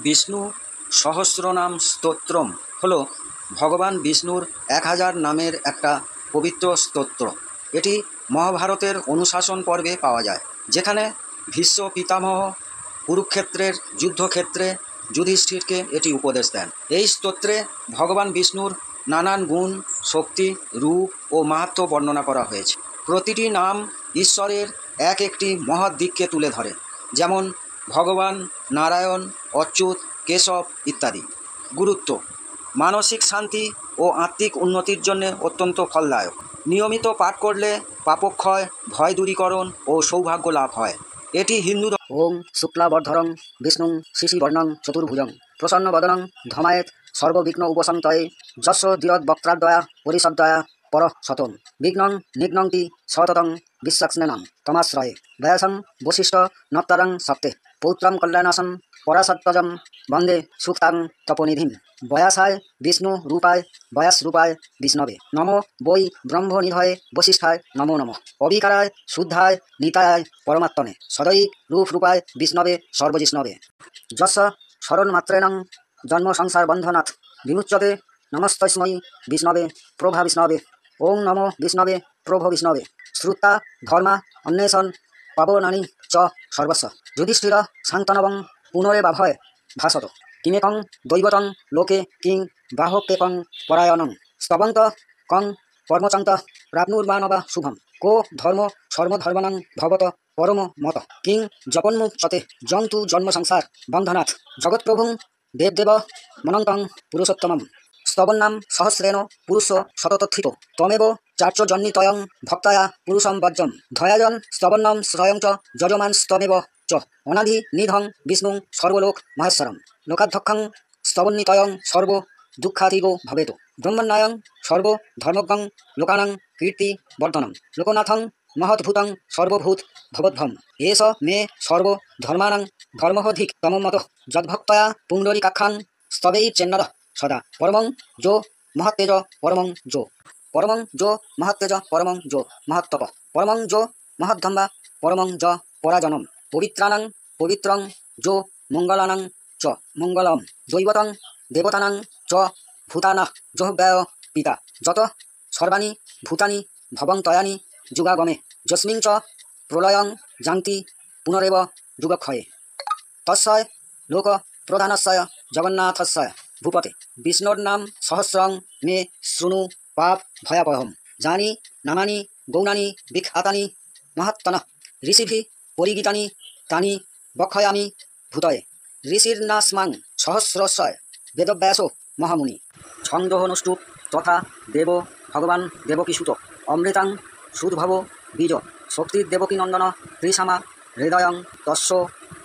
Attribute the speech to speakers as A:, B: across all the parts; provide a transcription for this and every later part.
A: বিষ্ণু সহস্রনাম স্তোত্রম হল ভগবান বিষ্ণুর 1000 নামের একটা পবিত্র স্তোত্র। এটি মহাভারতের অনুশাসন পর্বে পাওয়া যায়, যেখানে ভীষ্ম পিতামহ কুরুক্ষেত্রের যুদ্ধক্ষেত্রে যুধিষ্ঠিরকে এটি উপদেশ দেন। এই স্তোত্রে ভগবান বিষ্ণুর নানান গুণ, শক্তি, রূপ ও মাহাত্ম্য বর্ণনা করা হয়েছে। প্রতিটি নাম ঈশ্বরের এক একটি মহৎ দিককে তুলে ধরে, যেমন ভগবান, নারায়ণ, অচ্যুত, কেশব ইত্যাদি। গুরুত্ব: মানসিক শান্তি ও আত্মিক উন্নতির জন্য অত্যন্ত ফলদায়ক। নিয়মিত পাঠ করলে পাপক্ষয়, ভয় দূরীকরণ ও সৌভাগ্য লাভ হয়। এটি হিন্দু
B: ওং শুক্লাবর্ধরং বিষ্ণুং শিশিবর্ণং চতুর্ভুজং প্রসন্নবদনং ধমায়েত সর্ববিঘ্ন উপশান্তয়ে যস্য ধীরদ্বক্ত্রাদ্বয়া পরিশব্দয়া পর শতং বিঘ্নং নিঘ্নন্তি সততং বিশ্বাস্নেনং তমাশ্রয়ে ব্যয়সং বশিষ্ঠ নপ্তারং সপ্তে পৌত্রম কল্যাণাসন পরাসত্তজম বন্দে সুক্তাং তপনিধিম বয়াসায় বিষ্ণু রূপায় বয়াস রূপায় বিষ্ণবে নমো বৈ ব্রহ্মনিধয়ে বশিষ্ঠায় নমো নমঃ অবিকারায় শুদ্ধায় নিতায় পরমাত্মনে সদৈক রূপ রূপায় বিষ্ণবে সর্বজিষ্ণবে যস্য শরণমাত্রেণং জন্ম সংসার বন্ধনাথ বিমুচ্যতে নমস্তস্मै বিষ্ণবে প্রভা বিষ্ণবে ওং নমো বিষ্ণবে প্রভো বিষ্ণবে শ্রুতা ধর্মা অন্বেষণ পাবনানি চ সর্বস্ব যুধিষ্ঠির শান্তনবং পুনরেবাভয় ভাসত কিমেকং দৈবতং লোকে কিং বাহকেকং পরায়ণং স্তবন্ত কং কর্মচন্ত প্রাপ্নুর্মানবা শুভম কো ধর্ম সর্বধর্মণং ভবত পরম মত কিং জপন্মুচ্যতে জন্তু জন্ম সংসার বন্ধনাথ জগৎপ্রভুং দেবদেব মনন্তং পুরুষোত্তমম স্তবন্নাম সহস্রেণ পুরুষ শততথিত তমেব চার্যজন্নিতয়ং ভক্তায়া পুরুষম বজ্রম ধয়াজন স্তবন্নম শ্রয়ং চ যজমান স্তমেব চ অনাধি নিধং বিষ্ণুং সর্বলোক মহেশ্বরম লোকাধ্যক্ষং স্তবন্নিতয়ং সর্ব দুঃখাতিগো ভবেত ব্রহ্মণ্যায়ং সর্ব ধর্মজ্ঞং লোকানাং কীর্তি বর্ধনম লোকনাথং মহদ্ভূতং সর্বভূত ভবদ্ভম এষ মে সর্ব ধর্মানাং ধর্মোধিক তমমত যদ্ভক্তয়া পুণ্ডরীকাক্ষাং স্তবেই চেন্নদ সদা পরমং যো মহত্তেজ পরমং যো পরমং যো মহত্তেজ পরমং যো মহত্তপ পরমং যো মহদ্ধম্বা পরমং য পরাজনম পবিত্রানাং পবিত্রং যো মঙ্গলানাং চ মঙ্গলম দৈবতং দেবতানাং চ ভূতানাঃ জোহব্যয় পিতা যত সর্বাণি ভূতানি ভবন্তয়ানি যুগাগমে যস্মিং চ প্রলয়ং যান্তি পুনরেব যুগক্ষয়ে তস্যয় লোক প্রধানস্যয় জগন্নাথস্যয় ভূপতে বিষ্ণুর্নাম সহস্রং মে শৃণু পাপ ভয়াবহম যানি নামানি গৌণানি বিখ্যাতানি মহাত্তনঃ ঋষিভি পরিগীতানি তানি বক্ষয়ামি ভূতয়ে ঋষির্নাস্মাং সহস্রস্যয় বেদব্যাসো মহামুনি ছন্দোহনুষ্টুপ তথা দেব ভগবান দেবকীসুত অমৃতাং সুদ্ভব বীজ শক্তির দেবকীনন্দন ত্রিসামা হৃদয়ং তস্য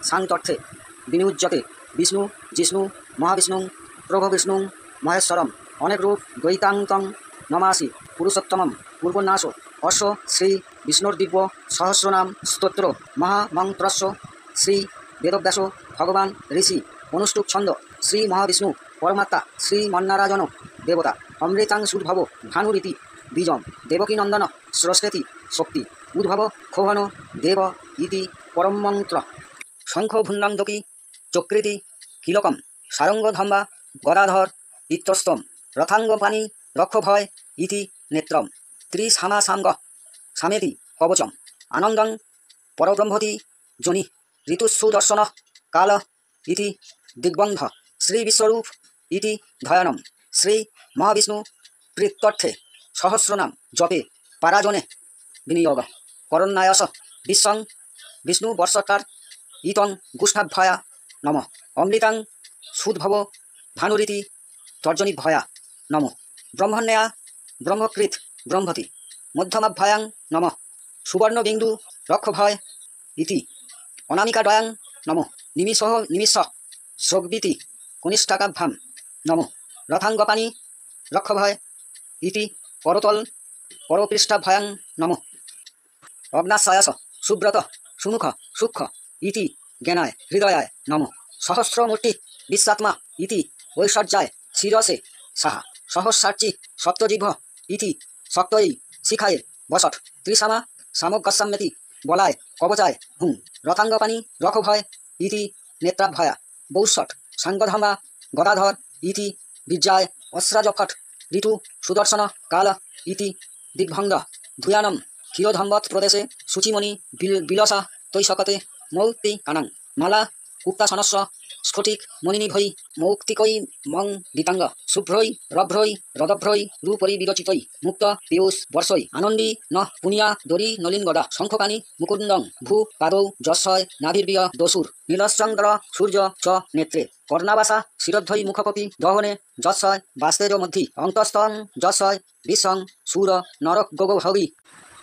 B: শান্তর্থে বিনিয়োজ্যতে বিষ্ণু জিষ্ণু মহাবিষ্ণু প্রভবিষ্ণু মহেশ্বরম অনেক রূপ দ্বৈতান্তং নমাসি পুরুষোত্তমম পূর্বন্যাস অশ্ব শ্রী বিষ্ণুর্দিব্য সহস্রনাম স্তোত্র মহামন্ত্রস্য শ্রী বেদব্যাস ভগবান ঋষি অনুষ্টুপ ছন্দ শ্রী মহাবিষ্ণু পরমাত্মা শ্রী মন্নারাজন দেবতা অমৃতাং সুদ্ভব ভানুরীতি বীজম দেবকীনন্দন স্রষ্টেতি শক্তি উদ্ভব খোহন দেব ইতি পরমমন্ত্র শঙ্খ ভুন্নান্দকি চক্রীতি কিলকম সারঙ্গধম্বা গদাধর ইত্যস্তম রথাঙ্গপানি রক্ষভয় ইতি নেত্রম ত্রিসামাসাঙ্গ সামেতি কবচম আনন্দং পরব্রহ্মতি জনি ঋতুসুদর্শন কাল ইতি দিগ্বন্ধ শ্রী বিশ্বরূপ ইতি ধয়ানম শ্রী মহাবিষ্ণু প্রীত্যর্থে সহস্রনাম জপে পারাজনে বিনিয়োগ করণ্যায়স বিশ্বং বিষ্ণু বর্ষকার ইতং গুষ্ঠাভয়া নম অমৃতাং সুদ্ভব ভানুরীতি তর্জনীভয়া নম ব্রহ্মণ্যা ব্রহ্মকৃত ব্রহ্মতি মধ্যমাভ্যায়াং নম সুবর্ণবিন্দু রক্ষভয় ইতি অনামিকাদয়াং নম নিমিষ স্রগ্বিতি কনিষ্ঠাকাভ্যাম নম রথাঙ্গপানি রক্ষভয় ইতি করতল পরপৃষ্ঠাভয়াং নম অগ্নাশয়াস সুব্রত সুমুখ সূক্ষ্ম ইতি জ্ঞানায় হৃদয়ায় নম সহস্রমূর্তি বিশ্বাত্মা ইতি ঐশ্বর্যায় শিরসে সাহা সহস্রার্চি সপ্তজিহ্ব ইতি শক্তই শিখায়ে বসট ত্রিসামা সামগ্রসাম্যতি বলায় কবচায় হুম রথাঙ্গপানি রক্ষভয় ইতি নেত্রাভয়া বৌষট সাঙ্গধামা গদাধর ইতি বিদ্যায় অস্রাজখট ঋতু সুদর্শন কাল ইতি দিগ্ভঙ্গ ধুয়ানম ক্ষীরোধম্বৎ প্রদেশে শুচিমণি বিলসা তৈশকতে মৌক্তি কানাং মালা কুপ্তাসনস্ব স্ফটিক মণিনিভৈ মৌক্তিকৈ মং গীতাঙ্গ শুভ্রৈ রভ্রৈ রদভ্রৈ রূপরি বিরচিতৈ মুক্ত পীয়ূষ বর্ষৈ আনন্দী ন পুনিয়া দরি নলিন গদা শঙ্খকানি মুকুন্দং ভূ পাদৌ যশয় নাভির্বিয় দসুর নীলশ্চন্দ্র সূর্য চ নেত্রে কর্ণাবাসা শিরোদ্ধৈ মুখকপি দহনে যশয় বাস্তেজ মধ্যি অন্তস্তং যশয় বিশ্বং সুর নরক গোগভগি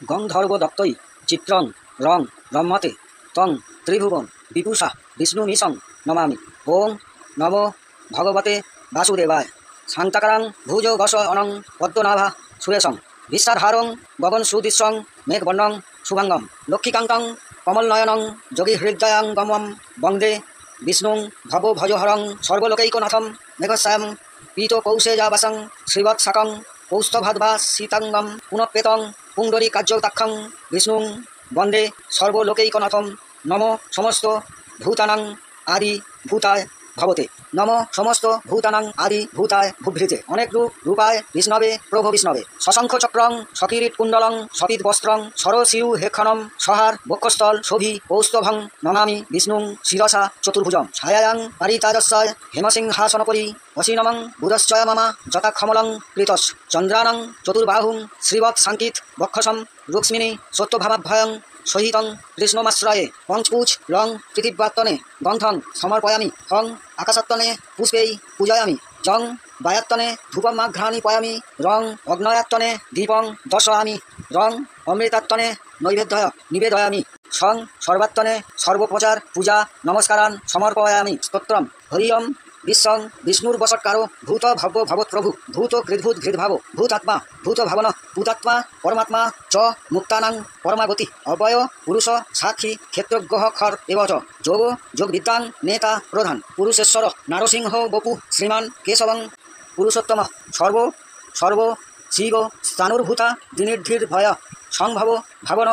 B: গন্ধর্ব দত্তৈ চিত্রং রং ব্রহ্মতে তং ত্রিভুবন বিপুষা বিষ্ণু নিশং নমামি ওং নমো ভগবতে বাসুদেবায় শান্তাকারাং ভুজ গস অনং পদ্মনাভা সুরেশং বিশ্বাধারং গগন সুদৃশ্যং মেঘবর্ণং শুভাঙ্গম লক্ষ্মীকান্তং কমলনয়নং যোগী হৃদয়াঙ্গমম বন্দে বিষ্ণুং ভব ভজহরং সর্বলোকৈকনাথম মেঘশ্যাম পীত কৌশেজাবাসং শ্রীবৎসাকং কৌস্তভাদ্ভা শীতাঙ্গম পুনঃপেতং পুণ্ডরী কার্যতাক্ষং বিষ্ণুং বন্দে সর্বলোকৈকনাথম নম সমস্ত ভূতানাং আদি ভূতায় ভবতে নম সমস্ত ভূতানাং আদি ভূতায় ভূভৃতে অনেক রূপ রূপায় বিষ্ণবে প্রভু বিষ্ণবে শশঙ্খ চক্রং সকিরিট কুণ্ডলং সপিত বস্ত্রং সরশিরু হেক্ষণম সহার বক্ষস্থল শোভি কৌস্তভং নমামি বিষ্ণুং শিরসা চতুর্ভুজম ছায়ায়াং পারিতাজস্যয় হেমসিংহাসনপরি অসীনমং বুধশ্চয় মামা যথাক্ষমলং কৃতস চন্দ্রানং চতুর্বাহুং শ্রীবৎ সাঙ্কিত বক্ষসম রুক্মিণী সত্যভাবাভ্যয়ং সহিতং কৃষ্ণমাশ্রয়ে পঞ্চপুছ লং পৃথিব্যাত্তনে গন্থং সমর্পয়ামি হং আকাশাত্তনে পুষ্পেই পূজয়ামি জং বায়াত্তনে ধূপমাঘ্রাণি পয়ামি রং অগ্নয়াত্তনে দীপং দর্শয়ামি রং অমৃতাত্তনে নৈবেদ্য নিবেদয়ামি সং সর্বাত্তনে সর্বপ্রচার পূজা নমস্কারান সমর্পয়ামি স্তোত্রম হরিয়ম বিশ্বং বিষ্ণুর্বশৎকারো ভূত ভব্য ভবৎপ্রভু ভূত ঘৃদ্ভূত ঘৃদ্ভাব ভূতাত্মা ভূত ভাবন ভূতাত্মা পরমাত্মা চ মুক্তানাং পরমাগতি অবয় পুরুষ সাক্ষী ক্ষেত্রগ্রহ খর এবচ যোগ যোগবিদ্যাং নেতা প্রধান পুরুষেশ্বর নারসিংহ বপু শ্রীমান কেশবং পুরুষোত্তম সর্ব সর্ব শিব স্থানুর্ভূতা দিনির্ধীর ভয় সংভব ভাবন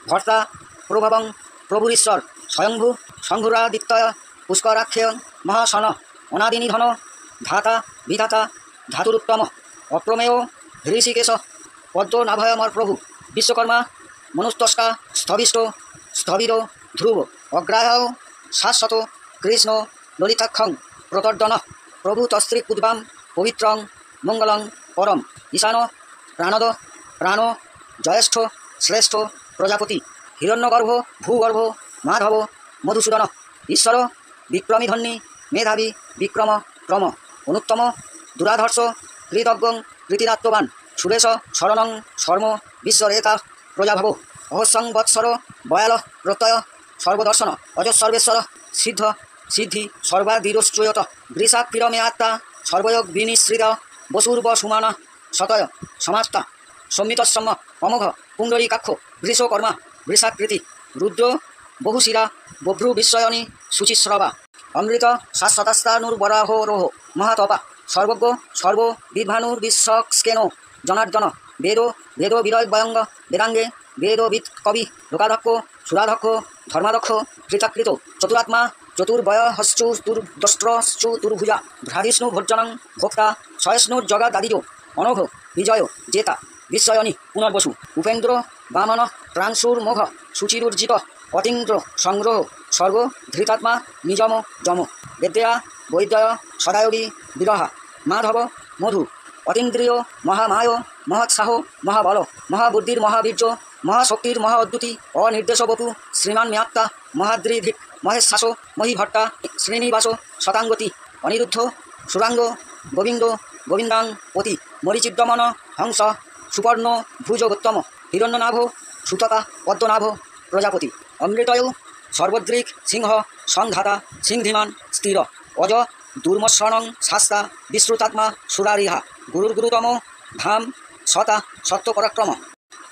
B: ভর্তা প্রভবং প্রভুরীশ্বর স্বয়ংভূ শঙ্ভুরাদিত্যয় পুষ্করাক্ষেয় মহাসন অনাদিনিধন ধাতা বিধাতা ধাতুরুত্তম অপ্রমেয় ঋষিকেশ পদ্মনাভয়মর প্রভু বিশ্বকর্মা মনুস্তস্কা স্থবিষ্ট স্থবির ধ্রুব অগ্রাহ্য শাশ্বত কৃষ্ণ ললিতাক্ষং প্রতর্দন প্রভু তস্ত্রীপুদ্বাম পবিত্রং মঙ্গলং পরম ঈশান প্রাণদ প্রাণ জ্যেষ্ঠ শ্রেষ্ঠ প্রজাপতি হিরণ্যগর্ভ ভূগর্ভ মাধব মধুসূদন ঈশ্বর বিক্রমিধন্যী মেধাবী বিক্রম ক্রম অনুত্তম দুরাধর্ষ কৃতজ্ঞং কৃতিদাত্তবান সুরেশ শরণং শর্ম বিশ্বরেতা প্রজাভব অহসংবৎসর বয়াল প্রত্যয় সর্বদর্শন অজসর্বেশ্বর সিদ্ধ সিদ্ধি সর্বাদিরশ্চয়ত বৃষাক্ষিরমেয়াত্মা সর্বয়োগ বিনিশ্রিত বসুর্ব সুমানা শতয় সমাস্তা সম্মিতসম্ম অমোঘ পুণ্ডরীকাক্ষ বৃষকর্মা বৃষাকৃতি রুদ্র বহুশিরা বভ্রু বিস্ময়নী শুচিশ্রবা অমৃত শাশ্বতাস্তানুর্বরাহ রোহ মহাতপা সর্বজ্ঞ সর্ববিদ্ভানুর বিশ্বস্কেন জনার্দন বেদ বেদ বিরয় বয়ঙ্গ বেদাঙ্গে বেদবিদ কবি লোকাধ্যক্ষ সুরাধ্যক্ষ ধর্মাধ্যক্ষ কৃতাকৃত চতুরাত্মা চতুর্বয়হশ্চুর্দষ্ট্রশ্চু তুর্ভুজা ভ্রাধিষ্ণু ভোজনং ভোক্তা সয়ষ্ণুর্জগাদাদিজ অনঘ বিজয় জেতা বিস্ময়নী পুনর্বসু উপেন্দ্র বামন প্রাংশুর্মোঘ সুচিরুর্জিত অতীন্দ্র সংগ্রহ স্বর্গ ধৃতাত্মা নিজম যম বেদ্যা বৈদ্যয় সদায়বী বিরহা মাধব মধু অতীন্দ্রিয় মহামায় মহৎসাহ মহাবল মহাবুদ্ধির মহাবীর্য মহাশক্তির মহা অদ্যুতি অনির্দেশ বপু শ্রীমান ম্যাত্তা মহাদ্রিধিক মহেশ্বাস মহিভট্টা শ্রীনিবাস শতাঙ্গতি অনিরুদ্ধ সুরাঙ্গ গোবিন্দ গোবিন্দাং পতি মরিচিদ্যমন হংস সুপর্ণ ভুজগোত্তম হিরণ্যনাভ সুততা পদ্মনাভ প্রজাপতি অমৃতয়ু সর্বদৃক সিংহ সংঘাতা সিংধিমান স্থির অজ দুর্মশ্রণং শাস্তা বিশ্রুতাত্মা সুরারিহা গুরুর্গুরুতম ধাম সতা সত্যপরাক্রম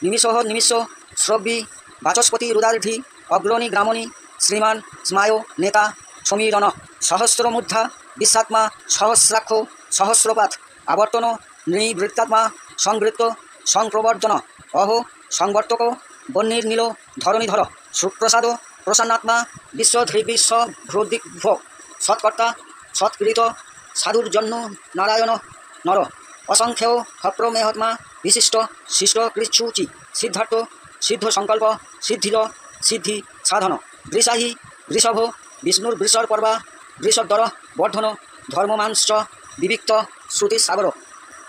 B: নিমিষ নিমিষ শ্রব্বী বাচস্পতি রুদার্ধি অগ্রণী গ্রামণী শ্রীমান স্মায় নেতা সমীরণ সহস্রমূর্ধা বিশ্বাত্মা সহস্রাক্ষ সহস্রপাত আবর্তন নৃবৃত্তাত্মা সংবৃত্ত সংপ্রবর্ধন অহ সংবর্তক বন্যীর্নীল ধরণীধর সুপ্রসাদ প্রসন্নাত্মা বিশ্বধৃবিশ্বভ্রদিগ্ভ সৎকর্তা সৎকৃত সাধুর জন্য নারায়ণ নর অসংখ্য ক্ষপ্রমেহত্মা বিশিষ্ট শিষ্ট কৃচ্ছুচি সিদ্ধার্থ সিদ্ধ সংকল্প সিদ্ধিল সিদ্ধি সাধন বৃষাহি বৃষভ বিষ্ণুর বৃষর পর্বা বৃষদ্বর বর্ধন ধর্মমাংশ্চ বিবিক্ত শ্রুতিসাগর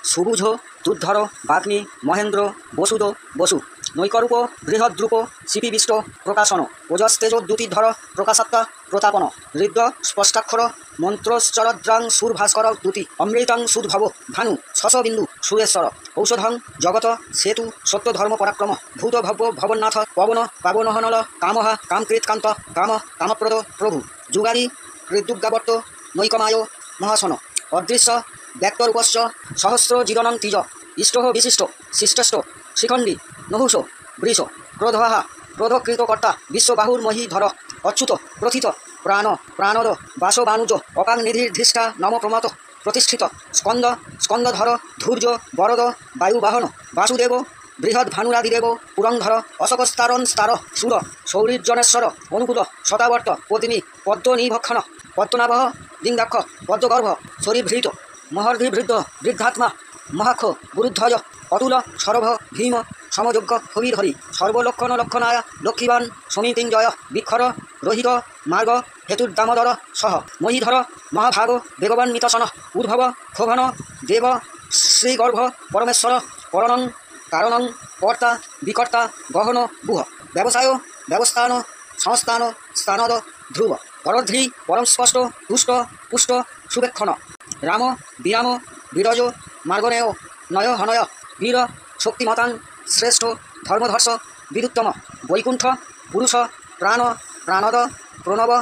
B: সুবুঝ দুর্ধর বাগ্মী মহেন্দ্র বসুদ বসু নৈকরূপ বৃহদ্রূপ শিপিবিষ্ট প্রকাশন ওজস্তেজোদ্যুতিধর প্রকাশাত্মা প্রতাপন হৃদ স্পষ্টাক্ষর মন্ত্রশ্চরদ্রাং সুরভাস্কর দ্যুতি অমৃতাং সুদ্ভব ভানু শশবিন্দু সুরেশ্বর ঔষধং জগত সেতু সত্যধর্ম পরাক্রম ভূত ভব্য ভবন্নাথ পবন পাবনহনল কামহা কামকৃৎকান্ত কাম কামপ্রদ প্রভু যুগারি হৃদুর্গাবর্ত নৈকমায় মহাসন অদৃশ্য ব্যক্তরূপশ্চ সহস্র জীবনং তিজ ইষ্ট বিশিষ্ট শিষ্টষ্ট শিখণ্ডী নহুষ বৃষ ক্রোধহা ক্রোধকৃতকর্তা বিশ্ববাহুর মহীধর অচ্যুত প্রথিত প্রাণ প্রাণদ বাসবানুজ অকাংনিধির্ধিষ্ঠা নম প্রমত প্রতিষ্ঠিত স্কন্দ স্কন্দধর ধূর্য বরদ বায়ুবাহন বাসুদেব বৃহৎ ভানুরাদিদেব পুরংধর অশোকস্তারণ স্তার সুর সৌরির্জনেশ্বর অনুকূল শতাবর্ত পদ্মিনী পদ্মনিভক্ষণ পদ্মনাভহ লিঙ্গাক্ষ পদ্মগর্ভ শরীরভৃত মহর্ধিবৃদ্ধ বৃদ্ধাত্মা মহাক্ষ গুরুধ্বজ অতুল সরভ ভীম সমযোগ্য হবির হরি সর্বলক্ষণ লক্ষণায় লক্ষ্মীবান সমিতিঞ্জয় বিক্ষর রোহিত মার্গ হেতুর্দামোদর সহ মহীধর মহাভাগ বেগবান্বিতসন উদ্ভব ক্ষোভন দেব শ্রীগর্ভ পরমেশ্বর করণং কারণং কর্তা বিকর্তা গহন গুহ ব্যবসায় ব্যবস্থান সংস্থান স্থানদ ধ্রুব পরধ্রী পরম স্পষ্ট তুষ্ট পুষ্ট সুবেক্ষণ রাম বিরাম বিরজ মার্গনেয় নয় হনয় বীর শক্তিমতাং শ্রেষ্ঠ ধর্মধর্ষ বিদুত্তম বৈকুণ্ঠ পুরুষ প্রাণ প্রাণদ প্রণব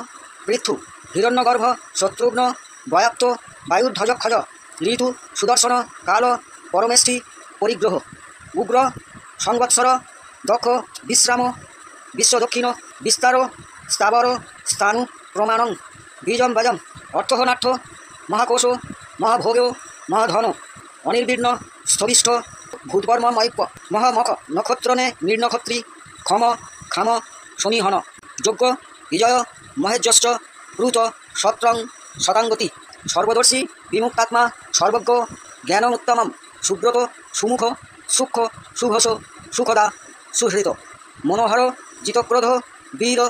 B: পৃথু হিরণ্যগর্ভ শত্রুঘ্ন বয়াপ্ত বায়ুধ্বজক্ষজ ঋতু সুদর্শন কাল পরমেষ্ঠি পরিগ্রহ উগ্র সংবৎসর দক্ষ বিশ্রাম বিশ্বদক্ষিণ বিস্তার স্থাবর স্থাণু প্রমাণং বীজম বাজম অর্থনার্থ মহাকোশ মহাভোগেও মহাধন অনির্বিঘ্ন স্থবিষ্ঠ ভূতবর্মময়প্য মহামখ নক্ষত্রনে নির্নক্ষত্রী ক্ষম খাম সমীহন যজ্ঞ বিজয় মহেজ্যশ্চ প্লুত সত্রং শতাঙ্গতি সর্বদর্শী বিমুক্তাত্মা সর্বজ্ঞ জ্ঞানমুত্তমম সুব্রত সুমুখ সূক্ষ্ম সুঘোষ সুখদা সুহৃত মনোহর জিতক্রোধ বীর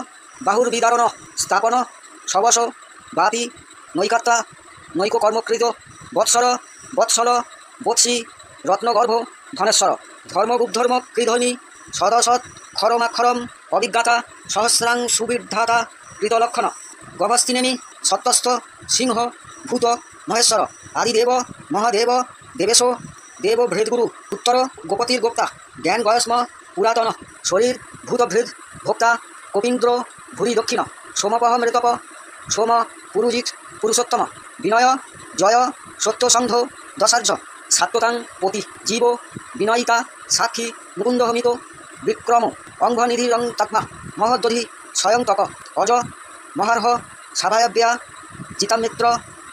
B: বাহুর্বিদারণ স্থাপন সবস বাপি নৈকাত্তা নৈক কর্মকৃত বৎসর বৎসল বৎসী রত্নগর্ভ ধনেশ্বর ধর্মগুব্ধর্ম কৃধনী সদসৎ খরমাক্ষরম অভিজ্ঞাতা সহস্রাং সুবিধাতা কৃতলক্ষণ গভস্তিনেমি সত্যস্থ সিংহ ভূত মহেশ্বর আদিদেব মহাদেব দেবেশ দেব ভৃদগুরু উত্তর গোপতির গোপ্তা জ্ঞান গয়স্ম পুরাতন শরীর ভূতভৃদ ভোক্তা কপীন্দ্র ভূরি দক্ষিণ সোমপহ মৃতপ সোম পুরুজিৎ পুরুষোত্তম বিনয় জয় সত্যসন্ধ দশার্য সাত্বতাং পতি জীব বিনয়িতা সাক্ষী মুকুন্দহমিত বিক্রম অঙ্গনিধিরং তৎমা মহদ্দধি স্বয়ং তক অজ মহার্হ সাভায়াব্যা জিতামিত্র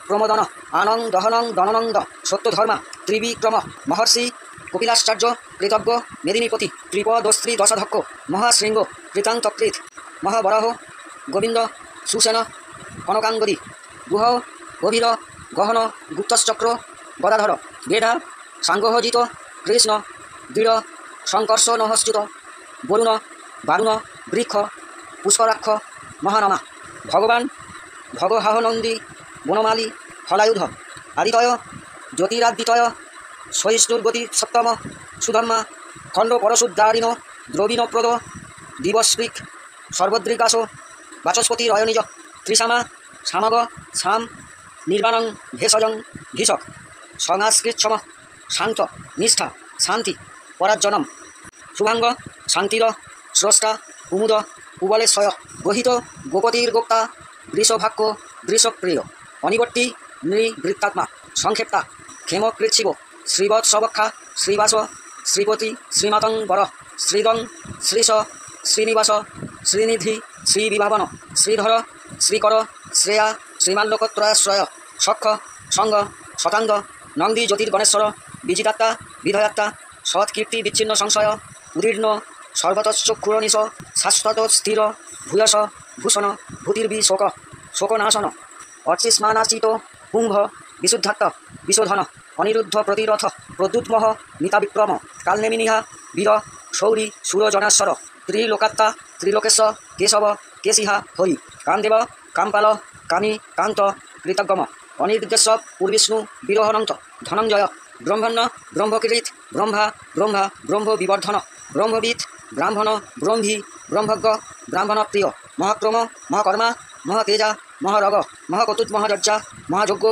B: প্রমোদন আনং দহনং দননন্দ সত্যধর্মা ত্রিবিক্রম মহর্ষি কপিলাশ্চার্য কৃতজ্ঞ মেদিনীপতি ত্রিপদস্ত্রী দশাধক্ষ মহাশৃঙ্গ কৃতান্তকৃত মহাবরাহ গোবিন্দ সুসেন কনকাঙ্গদি গুহ গভীর গহন গুপ্তশ্চক্র গদাধর গেঢা সাংগহজিত কৃষ্ণ দৃঢ় সংকর্ষ নহশ্চ্যুত বরুণ বারুণ বৃক্ষ পুষ্করাক্ষ মহানমা ভগবান ভগহাহনন্দী বনমালী ফলায়ুধ আদিতয় জ্যোতিরাদিতয় সহিষ্ণুর্গতি সপ্তম সুধর্মা খণ্ড পরশুদ্ধারিণ দ্রবীণপ্রদ দিবস্পৃক সর্বদ্রিকাশ বাচস্পতি রয়নিজ ত্রিসামা সামগ সাম নির্বাণং ভেষজং ঘিষক সংস্কৃচ্ছম শান্ত নিষ্ঠা শান্তি পরাজ্জনম শুভাঙ্গ শান্তির স্রষ্টা কুমুদ কুবলেশ্বয় গহিত গোপতির গোপ্তা বৃষভাক্য বৃষপ্রিয় অনিবর্তী নৃবৃত্তাত্মা সংক্ষেপ্তা ক্ষেমকৃচ্ছিব শ্রীবৎসবক্ষা শ্রীবাস শ্রীপতি শ্রীমাতং বর শ্রীদং শ্রীশ শ্রীনিবাস শ্রীনিধি শ্রীবিভাবন শ্রীধর শ্রীকর শ্রেয়া শ্রীমাল্যকত্রয়াশ্রয় সক্ষ সঙ্গ শতাঙ্গ নন্দী জ্যোতির্গণেশ্বর বিজিতাত্মা বিধয়াত্মা সৎকীর্তি বিচ্ছিন্ন সংশয় উদীর্ণ সর্বতশ্চক্ষুরনিশ শাশ্বত স্থির ভূয়স ভূষণ ভূতির্বি শোক শোকনাশন অর্চিস্মানাচিত পুঙ্ভ বিশুদ্ধাত্ম বিশোধন অনিরুদ্ধ প্রতিরথ প্রদ্যুৎমহ মিতাবিক্রম কালনেমিনিহা বীর শৌরী সুরজনাশ্বর ত্রিলোকাত্তা ত্রিলোকেশ্বর কেশব কেশিহা হরি কামদেব কামপাল কামী কান্ত কৃতজ্ঞম অনির্দেশ পূর্বিষ্ণু বিরহনন্ত ধনঞ্জয় ব্রহ্মণ্য ব্রহ্মকীর্ত ব্রহ্মা ব্রহ্মা ব্রহ্ম বিবর্ধন ব্রহ্মবিদ ব্রাহ্মণ ব্রহ্মী ব্রহ্মজ্ঞ ব্রাহ্মণ প্রিয় মহাক্রম মহাকর্মা মহাতেজা মহারগ মহাকতুজ মহাযজ্ঞা মহাযজ্ঞ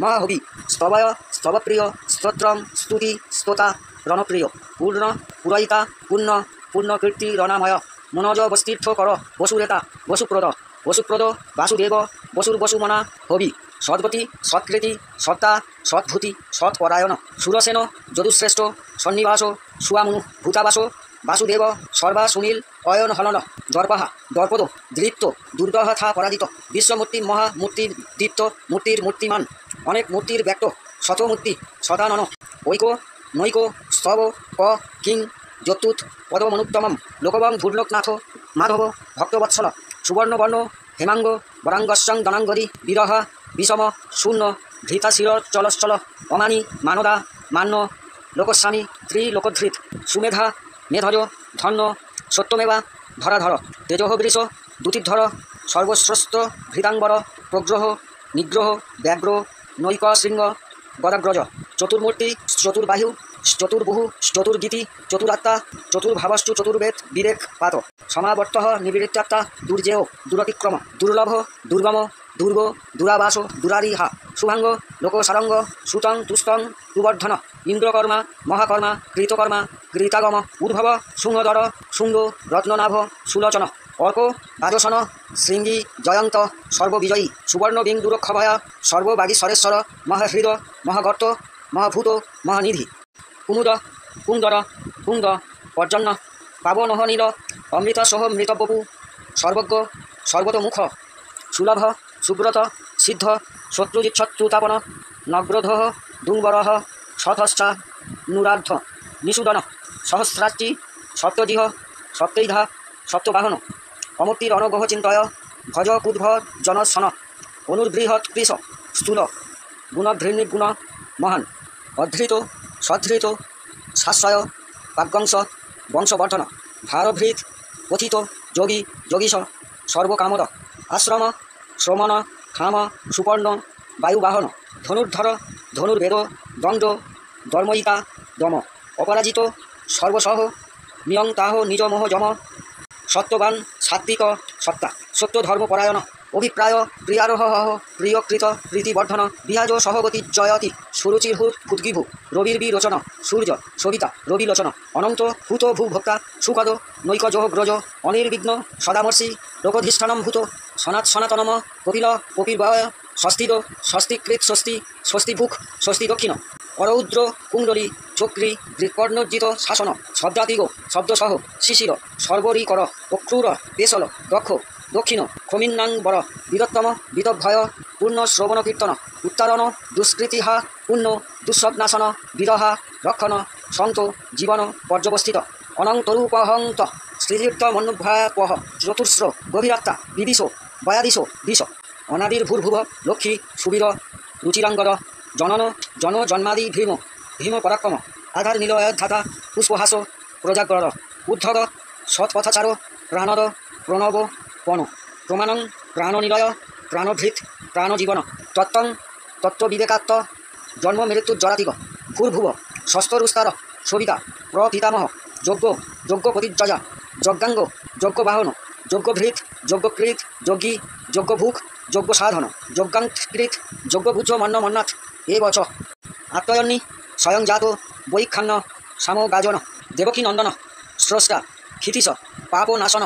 B: মহাহবি স্তবয় স্তবপ্রিয় স্তোত্রম স্তুতি স্তোতা রণপ্রিয় পূর্ণ পুরয়িতা পূর্ণ পূর্ণকীর্তি রণাময় মনোজ বস্তীর্থ কর বসুরেতা বসুপ্রদ বসুপ্রদ বাসুদেব বসুর বসুমনা হবি সদ্গতি সৎকৃতি সত্তা সৎভূতি সৎপরায়ণ সুরসেন যদুশ্রেষ্ঠ সন্নিবাস সুয়ামু ভূতাবাস বাসুদেব সর্বা সুনীল অয়ন হলন দর্পহা দর্পদ দৃপ্ত দুর্দহথা পরাজিত বিশ্বমূর্তি মহামূর্তির দীপ্ত মূর্তির মূর্তিমান অনেক মূর্তির ব্যক্ত শতমূর্তি শতানন ঐক নৈক স্তব ক কিং যত্যুৎ পদমনুত্তমম লোকবং ধূর্লোকনাথ মাধব ভক্তবৎসল সুবর্ণবর্ণ হেমাঙ্গ বরাঙ্গস্যং দনাঙ্গরি বিরহ বিষম শূন্য ধৃতাশির চলশ্চল অমানি মানদা মান্য লোকস্বামী ত্রিলোকধৃত সুমেধা মেধজ ধন্য সত্যমেবা ধরাধর তেজহবৃষ দ্যুতিধর সর্বশ্রস্ত ভৃতাঙ্বর প্রগ্রহ নিগ্রহ ব্যাঘ্র নৈক শৃঙ্গ গদাগ্রজ চতুর্মূর্তি চতুর্বাহু চতুর্বুহু চতুর্গীতি চতুরাত্মা চতুর্ভাবশ্চু চতুর্বেদ বিরেক পাত সমাবর্ত নিবৃত্তাত্মা দুর্জেয় দুরতিক্রম দুর্লভ দুর্গম দুর্গ দুরাবাস দুরারিহা শুভাঙ্গ লোকসারঙ্গ সুতং তুস্তং তুবর্ধন ইন্দ্রকর্মা মহাকর্মা কৃতকর্মা কৃতাগম উদ্ভব শুঙ্গধর শুঙ্গ রত্ননাভ সুলোচন অর্ক রাজসন শৃঙ্গী জয়ন্ত সর্ববিজয়ী সুবর্ণবিং দুরক্ষভয়া সর্ববাগীশ্বরেশ্বর মহাহৃদ মহাগর্ত মহাভূত মহানিধি কুমুদ কুন্দর কুন্দ পর্জন্য পাবনহ নীল অমৃত সহ মৃতবপু সর্বজ্ঞ সর্বতোমুখ সুলভ সুব্রত সিদ্ধ শত্রুজিচ্ছত্রুতাপন নগ্রধ দুর্বরহ শতশ্চা নুরার্ধ নিষুদন সহস্রাচি সপ্তজিহ সপ্তৈধা সপ্তবাহন অমূর্তির অনগহ চিন্তয় ভজ কুদ্ভ জনসন অনুর্বৃহৎ কৃশ স্থূল গুণভৃণিগুণ মহান অধৃত সধৃত শাশ্বয় পাগ্যংশ বংশবর্ধন ভারভৃত কথিত যোগী যোগীশ সর্বকামদ আশ্রম শ্রমণ খাম সুপর্ণ বায়ুবাহন ধনুর্ধর ধনুর্বেদ দণ্ড ধর্ময়িতা দম অপরাজিত সর্বসহ নিয়ংতাহ নিজমোহ যম সত্যবান সাত্বিক সত্তা সত্য ধর্মপরায়ণ অভিপ্রায় প্রিয়ারোহ প্রিয়কৃত প্রীতিবর্ধন বিহাজ সহগতি জয়তি সুরুচির্ভূ ফুদ্গিভূ রবির্বিরোচন সূর্য সবিতা রবিলোচন অনন্ত ভূত ভূভোক্তা সুখদ নৈকজহ গ্রজ অনির্বিঘ্ন সদামর্ষি লোকধিষ্ঠানম ভূত সনাতনম কপিল কপির্বয় স্বস্তিদ স্বস্তিকৃত স্বস্তি স্বস্তিভুক স্বস্তি দক্ষিণ অরৌদ্র কুণ্ডলী চক্রী দৃকর্ণর্জিত শাসন শব্দাতিগ শব্দসহ শিশির সর্বরীকর অক্রূর পেশল দক্ষ দক্ষিণ ক্ষমিন্নাঙ্বর বিদত্তম বিদভয় পূর্ণ শ্রবণ কীর্তন উত্তারণ দুষ্কৃতিহা পুণ্য দুঃস্বপ্নাশন বিরহা রক্ষণ সন্ত জীবন পর্যবস্থিত অনন্তরূপহন্ত শ্রীযুক্ত মনুভ্যাপহ চতুর্স্র গভীরাত্মা বিদিশ বয়াদিশ দিশ অনাদির্ভূর্ভুব লক্ষ্মী সুবীর রুচিরাঙ্গদ জনন জন জন্মাদি ভীম ভীম পরাক্রম আধার নীলয়ধাতা পুষ্পহাস প্রজাগ্রর উদ্ধগ সৎপথাচার প্রাণদ প্রণব পণ প্রমাণং প্রাণনিলয় প্রাণভৃত প্রাণজীবন তত্ত্বং তত্ত্ববিবেকাত্ম জন্ম মৃত্যুজ্জরাতিক ভূর্ভুব ষষ্ঠরুস্তার সবিতা প্রপিতামহ যজ্ঞ যজ্ঞ প্রতিযজা যজ্ঞাঙ্গ যজ্ঞবাহন যজ্ঞভৃত যজ্ঞকৃত যজ্ঞী যজ্ঞভূক যজ্ঞ সাধন যজ্ঞাঙ্কৃত যজ্ঞভুজ মন্নমন্নাথ এ বচ আত্ময়ন্নি স্বয়ংজাত বৈখান্ন সামগাজন দেবকী নন্দন স্রষ্টা ক্ষিতিশ পাপনাশন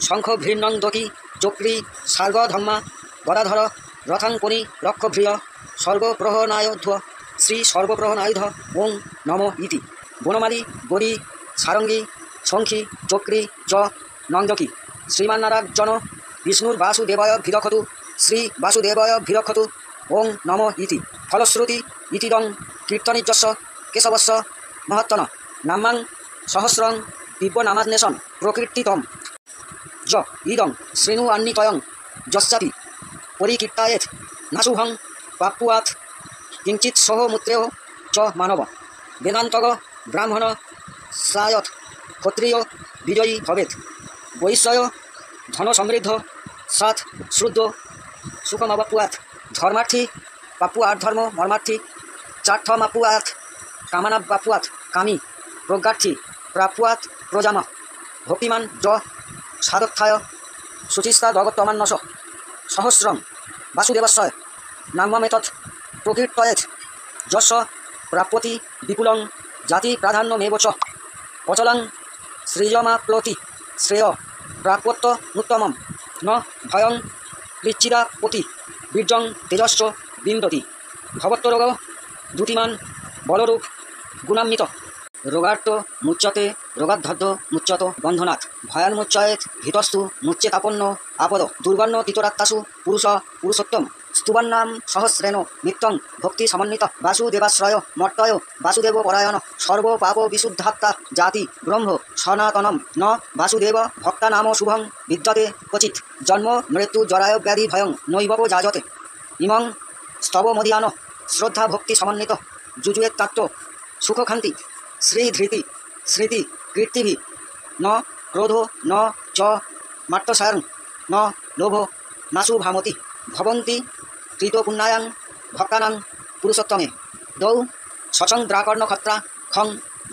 B: শঙ্খ ভৃন্নন্দকী চক্রী সার্গধম্মা গদাধর রথাঙ্কনি রক্ষভ্রিয় সর্বপ্রহনায়ধ্ব শ্রী সর্বপ্রহনায়ুধ ওং নম ইতি বনমালী গরি সারঙ্গী শঙ্খী চক্রী চ নন্দকী শ্রীমান্নারাজন বিষ্ণুর বাসুদেবায় ভিরক্ষতু শ্রী বাসুদেবায় ভিরক্ষতু ওং নম ইতি ফলশ্রুতি ইতিদং কীর্তনিজস্ব কেশবস্য মহত্তন নাম্মাং সহস্রং দিব্যনামান্বেষণ প্রকীর্তিতম য ইদং শ্রেণু আন্নিতয়ং যশ্চাপি পরিকীর্তায়েত নাশুভং প্রাপ্নুয়াৎ কিঞ্চিৎ সহ মূত্রেয় চ মানব বেদান্তগ ব্রাহ্মণ শ্রায়ত ক্ষত্রিয় বিজয়ী ভবেত বৈশ্যয় ধন সমৃদ্ধ সাত শ্রুদ্ধ সুখমাপ্নুয়াৎ ধর্মার্থী প্রাপ্নুয়াৎ ধর্ম মর্মার্থী চার্থমাপ্নুয়াৎ কামানাপ্নুয়াৎ কামী প্রজ্ঞার্থী প্রাপ্নুয়াৎ প্রজাম ভক্তিমান য সাধত্থায় শুচিস্তা জগত্তমান্নস সহস্রম বাসুদেবস্যয় নাম্যমেতৎ প্রকীর্তয়েৎ যস্য প্রাপ্যতি বিপুলং জাতি প্রাধান্যমেব চ অচলং সৃজমাপ্লতি শ্রেয় প্রাপ্যত্ব উত্তমম ন ভয়ং কৃচ্ছিদাপতি বীর্যং তেজস্ব বিন্দতি ভবত্তরোগ দ্যুতিমান বলরূপ গুণান্বিত রোগার্ত মুচ্যতে রোগাদ্ধ মুচ্যত বন্ধনাথ ভয়ান্মুচ্যয়েত ভীতস্তু মুচ্যেতাপন্ন আপদ দুর্বন্ন তিতরাত্মাসু পুরুষ পুরুষোত্তম স্তুবন্নাম সহস্রেণ নিত্যং ভক্তি সমন্বিত বাসুদেবাশ্রয় মর্তয় বাসুদেব পরায়ণ সর্ব পাপ বিশুদ্ধাত্মা জাতি ব্রহ্ম সনাতনম ন বাসুদেব ভক্তানাম শুভং বিদ্যতে ক্বচিৎ জন্ম মৃত্যু জরায় ব্যাধি ভয়ং নৈবব যাজতে ইমং স্তবমধিয়ান শ্রদ্ধা ভক্তি সমন্বিত যুজুয়েত্তাত্ম সুখখান্তি শ্রীধৃতি স্মৃতি কীর্তিভি ন ক্রোধ ন চ মাত্তসায়ং ন লোভ নাশু ভামতি ভবন্তি কৃতপুণ্যায়াং ভক্তানাং পুরুষোত্তমে দৌ সচন্দ্রাকর্ণক্ষত্রা খং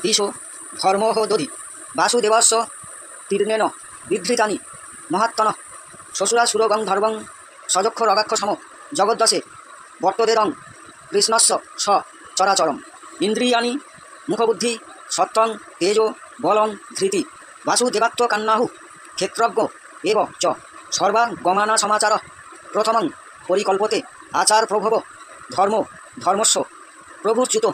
B: দিশো ধর্মোহ দধি বাসুদেবস্য তীর্ণেন বিধৃতানি মহাত্মন শ্বশুরাসুরগং ধর্মং সযক্ষ রগাক্ষ সম জগদ্দশে বর্তদেরং কৃষ্ণস্য স চরাচরম ইন্দ্রিয়াণি মুখবুদ্ধি সত্ত্বং তেজো বলং ধৃতি বাসুদেবাত্মকান্নাহু ক্ষেত্রজ্ঞ এব চ সর্বাগমানা সমাচার প্রথমং পরিকল্পতে আচার প্রভব ধর্ম ধর্মস্ব প্রভুচ্যুত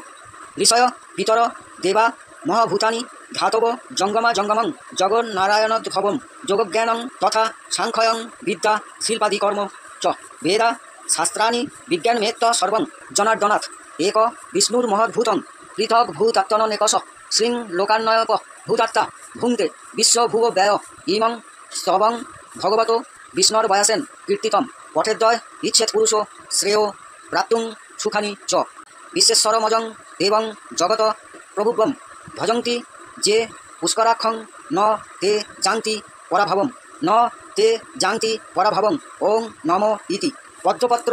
B: ঋষয় পিতর দেবা মহাভূতানি ধাতব জঙ্গমা জঙ্গমং জগন্নারায়ণোদ্ভবম যোগজ্ঞানং তথা সাংখ্যয়ং বিদ্যা শিল্পাদিকর্ম চ বেদা শাস্ত্রাণি বিজ্ঞানমেত্ত সর্বং জনার্দনাথ এক বিষ্ণুর্মহদ্ভূতং পৃথক ভূতাত্মনেকশ শ্রীং লোকান্নয়প ভূতাত্মা ভুঙ্ক্তে বিশ্বভুব ব্যয় ইমং স্তবং ভগবত বিষ্ণুর্বয়াসেন কীর্তিতম পঠেদ্বয় ইচ্ছেত পুরুষ শ্রেয় প্রাপ্তুং সুখানি চ বিশ্বেশ্বরমজং দেবং জগত প্রভুব্বম ভজন্তি যে পুষ্করাক্ষং ন তে জাংতি পরাভবম ন তে জাংতি পরাভবম ওং নম ইতি পদ্মপত্র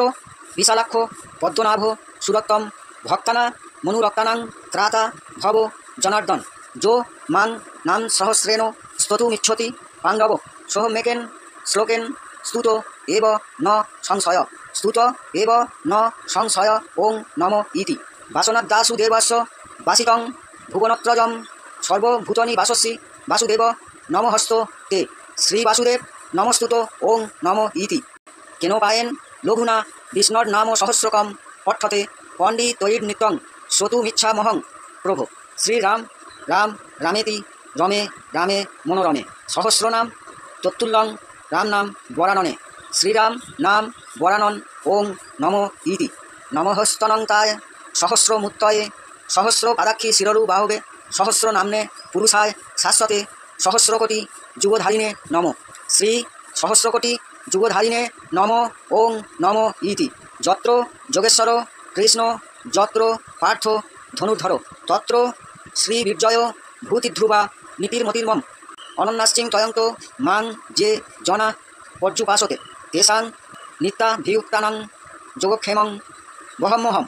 B: বিশালাক্ষ পদ্মনাভ সুরত্তম ভক্তানা মনুরক্তানাং ত্রাতা ভব জনার্দন যো মাং নাম সহস্রেণ স্ততুমিচ্ছতি পাণ্ডব সোহমেকেন শ্লোকেন স্তুত এব ন সংশয় স্তুত এব ন সংশয় ওং নম ইতি বাসনাদাসুদেবস্য বাসিতং ভুবনত্রজম সর্বভূতনি বাসস্যি বাসুদেব নমহস্ত তে শ্রীবাসুদেব নমস্তুত ওং নম ইতি কেনোপায়েন লঘুনা বিষ্ণুর নাম সহস্রকম পঠ্যতে পণ্ডিতৈর্নিত্যং শ্রোতুমিচ্ছামহং প্রভু শ্রীরাম রাম রামেতি রমে রামে মনোরমে সহস্রনাম তত্তুল্যং রাম নাম বরাননে শ্রীরাম নাম বরানন ওং নম ইতি নমঃস্তনন্তায় সহস্রমূর্তয়ে সহস্র পাদাক্ষী শিররু বাহবে সহস্র নাম্নে পুরুষায় শাশ্বতে সহস্রকোটি যুগধারিণে নম শ্রী সহস্রকোটি যুগধারিণে নম ওং নম ইতি যত্র যোগেশ্বর কৃষ্ণ যত্র পার্থ ধনুর্ধর তত্র শ্রীবীর্জয় ভূতিধ্রুবা নীতির্মতির্মম অনন্যাশ্চিং তয়ন্ত মাং যে জনা পর্যুপাসতে তেষাং নিত্যাভিযুক্তানাং যোগক্ষেমং বহমোহম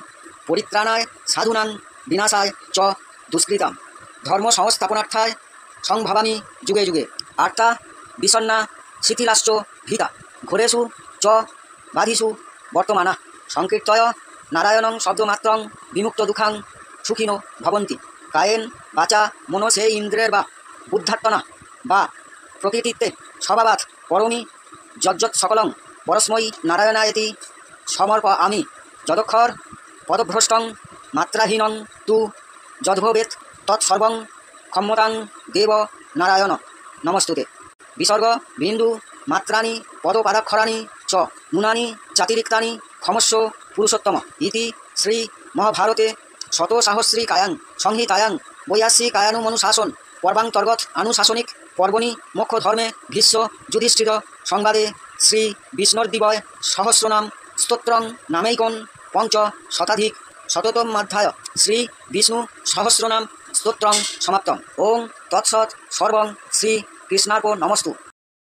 B: পরিত্রাণায় সাধুনাং বিনাশায় চ দুষ্কৃতাম ধর্ম সংস্থাপনার্থায় সংভাবামি যুগে যুগে আর্তা বিষণ্ণা শিথিলাশ্চ ভীতা ঘোরেষু চ বাধিষু বর্তমানা সংকীর্তয় নারায়ণং শব্দমাত্রং বিমুক্ত দুঃখাং সুখিনো ভবন্তি কায়েন বাচা মনসে ইন্দ্রের বা বুদ্ধাত্মনা বা প্রকৃতিতে স্বভাবাৎ করমি যজ্জৎ সকলং পরস্মৈ নারায়ণায়েতি সমর্প আমি যদক্ষর পদভ্রষ্টং মাত্রাহীনং তু যদ্ভবেৎ তৎসর্বং ক্ষম্যতাং দেব নারায়ণ নমস্তুতে বিসর্গ বিন্দু মাত্রানি পদপাদাক্ষরাণি চ নুনানি চাতিরিক্তানি ক্ষমস্ব পুরুষোত্তম ইতি শ্রী মহাভারতে শতসাহস্রিকায়াং সংহিতায়াং বৈয়াসিকায়ানুমনুশাসন পর্বান্তর্গত আনুশাসনিক পর্বণি মোক্ষধর্মে ভীষ্ম যুধিষ্ঠির সংবাদে শ্রী বিষ্ণুর্দিবয় সহস্রনাম স্তোত্রং নামৈকং পঞ্চ শতাধিক শততমাধ্যায় শ্রী বিষ্ণু সহস্রনাম স্তোত্রং সমাপ্তম। ওং তৎসৎ সর্বং শ্রী কৃষ্ণার্পণ নমস্তু।